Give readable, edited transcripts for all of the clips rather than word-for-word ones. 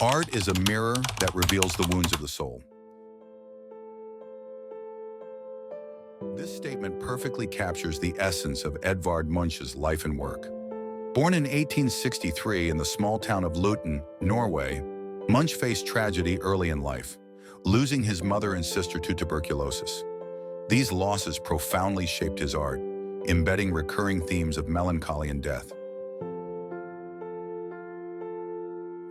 Art is a mirror that reveals the wounds of the soul. This statement perfectly captures the essence of Edvard Munch's life and work. Born in 1863 in the small town of Luton, Norway, Munch faced tragedy early in life, losing his mother and sister to tuberculosis. These losses profoundly shaped his art, embedding recurring themes of melancholy and death.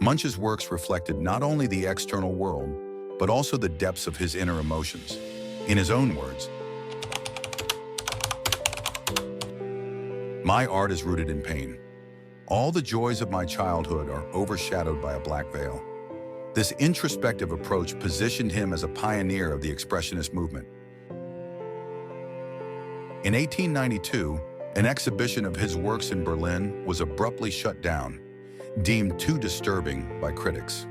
Munch's works reflected not only the external world, but also the depths of his inner emotions. In his own words, "My art is rooted in pain. All the joys of my childhood are overshadowed by a black veil." This introspective approach positioned him as a pioneer of the Expressionist movement. In 1892, an exhibition of his works in Berlin was abruptly shut down, deemed too disturbing by critics.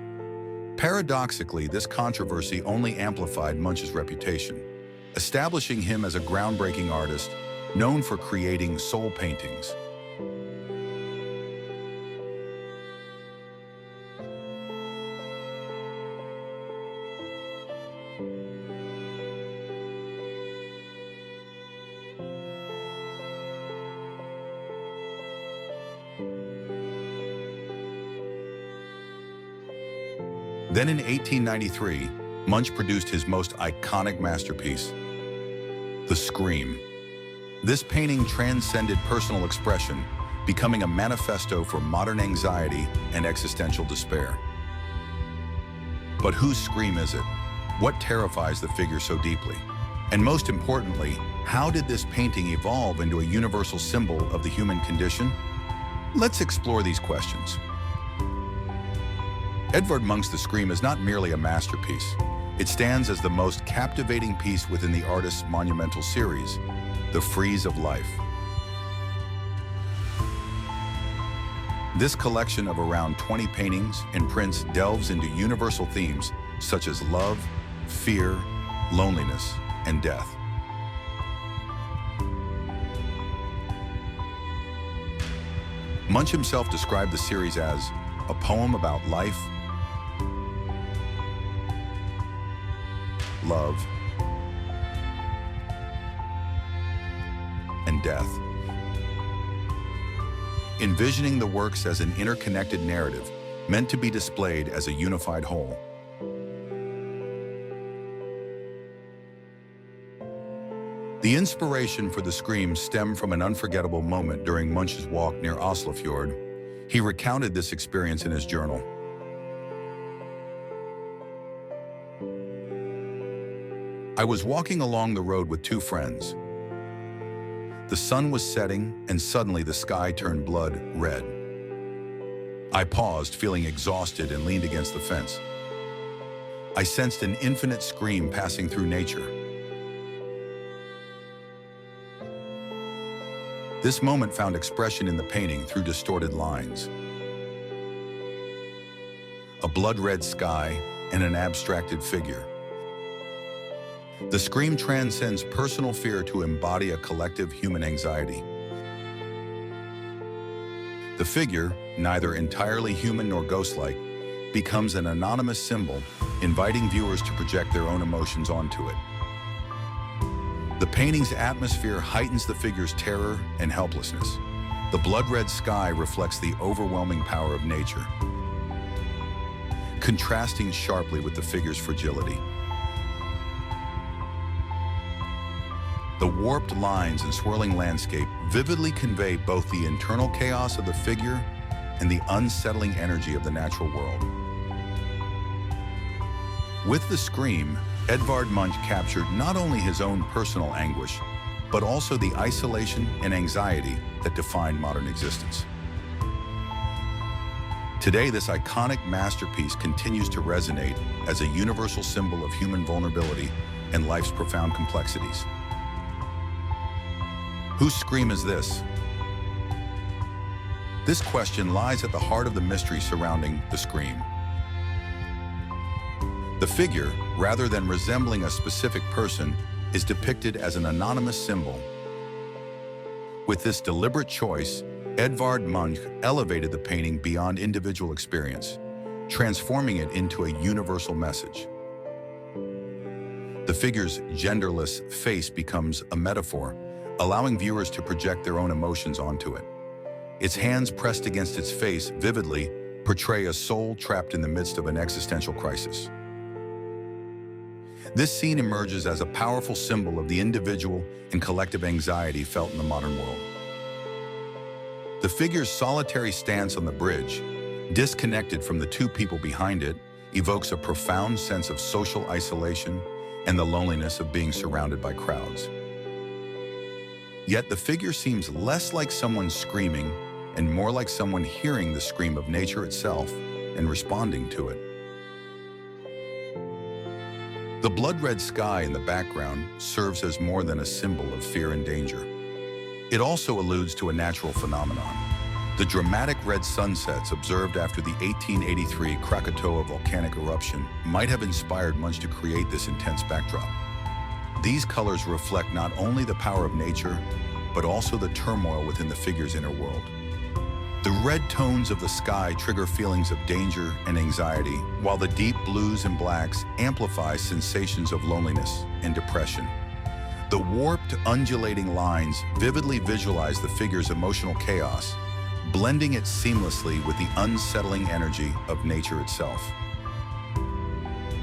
Paradoxically, this controversy only amplified Munch's reputation, establishing him as a groundbreaking artist known for creating soul paintings. Then in 1893, Munch produced his most iconic masterpiece, The Scream. This painting transcended personal expression, becoming a manifesto for modern anxiety and existential despair. But whose scream is it? What terrifies the figure so deeply? And most importantly, how did this painting evolve into a universal symbol of the human condition? Let's explore these questions. Edvard Munch The Scream is not merely a masterpiece. It stands as the most captivating piece within the artist's monumental series, The Frieze of Life. This collection of around 20 paintings and prints delves into universal themes such as love, fear, loneliness, and death. Munch himself described the series as a poem about life, love, and death, envisioning the works as an interconnected narrative meant to be displayed as a unified whole. The inspiration for The Scream stemmed from an unforgettable moment during Munch's walk near Oslofjord. He recounted this experience in his journal. "I was walking along the road with two friends. The sun was setting, and suddenly the sky turned blood red. I paused, feeling exhausted, and leaned against the fence. I sensed an infinite scream passing through nature. This moment found expression in the painting through distorted lines. A blood-red sky and an abstracted figure. The scream transcends personal fear to embody a collective human anxiety. The figure, neither entirely human nor ghost-like, becomes an anonymous symbol, inviting viewers to project their own emotions onto it. The painting's atmosphere heightens the figure's terror and helplessness. The blood-red sky reflects the overwhelming power of nature, contrasting sharply with the figure's fragility. The warped lines and swirling landscape vividly convey both the internal chaos of the figure and the unsettling energy of the natural world. With The Scream, Edvard Munch captured not only his own personal anguish, but also the isolation and anxiety that define modern existence. Today, this iconic masterpiece continues to resonate as a universal symbol of human vulnerability and life's profound complexities. Whose scream is this? This question lies at the heart of the mystery surrounding The Scream. The figure, rather than resembling a specific person, is depicted as an anonymous symbol. With this deliberate choice, Edvard Munch elevated the painting beyond individual experience, transforming it into a universal message. The figure's genderless face becomes a metaphor, allowing viewers to project their own emotions onto it. Its hands pressed against its face vividly portray a soul trapped in the midst of an existential crisis. This scene emerges as a powerful symbol of the individual and collective anxiety felt in the modern world. The figure's solitary stance on the bridge, disconnected from the two people behind it, evokes a profound sense of social isolation and the loneliness of being surrounded by crowds. Yet the figure seems less like someone screaming and more like someone hearing the scream of nature itself and responding to it. The blood-red sky in the background serves as more than a symbol of fear and danger. It also alludes to a natural phenomenon. The dramatic red sunsets observed after the 1883 Krakatoa volcanic eruption might have inspired Munch to create this intense backdrop. These colors reflect not only the power of nature, but also the turmoil within the figure's inner world. The red tones of the sky trigger feelings of danger and anxiety, while the deep blues and blacks amplify sensations of loneliness and depression. The warped, undulating lines vividly visualize the figure's emotional chaos, blending it seamlessly with the unsettling energy of nature itself.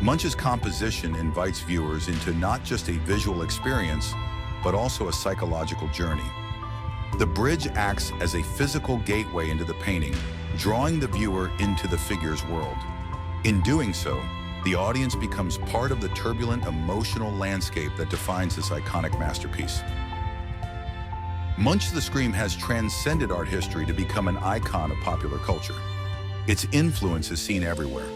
Munch's composition invites viewers into not just a visual experience, but also a psychological journey. The bridge acts as a physical gateway into the painting, drawing the viewer into the figure's world. In doing so, the audience becomes part of the turbulent emotional landscape that defines this iconic masterpiece. Munch The Scream has transcended art history to become an icon of popular culture. Its influence is seen everywhere,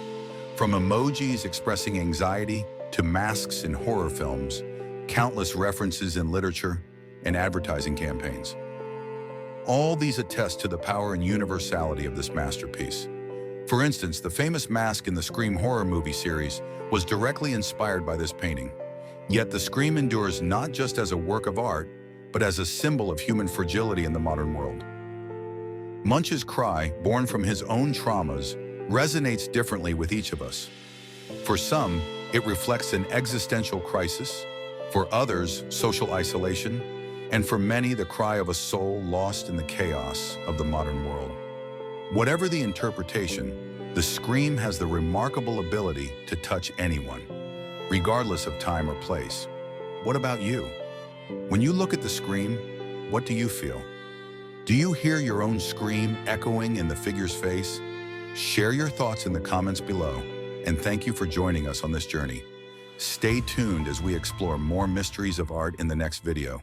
from emojis expressing anxiety to masks in horror films, countless references in literature and advertising campaigns. All these attest to the power and universality of this masterpiece. For instance, the famous mask in the Scream horror movie series was directly inspired by this painting. Yet the Scream endures not just as a work of art, but as a symbol of human fragility in the modern world. Munch's cry, born from his own traumas, resonates differently with each of us. For some, it reflects an existential crisis. For others, social isolation. And for many, the cry of a soul lost in the chaos of the modern world. Whatever the interpretation, the Scream has the remarkable ability to touch anyone, regardless of time or place. What about you? When you look at the Scream, what do you feel? Do you hear your own scream echoing in the figure's face? Share your thoughts in the comments below, and thank you for joining us on this journey. Stay tuned as we explore more mysteries of art in the next video.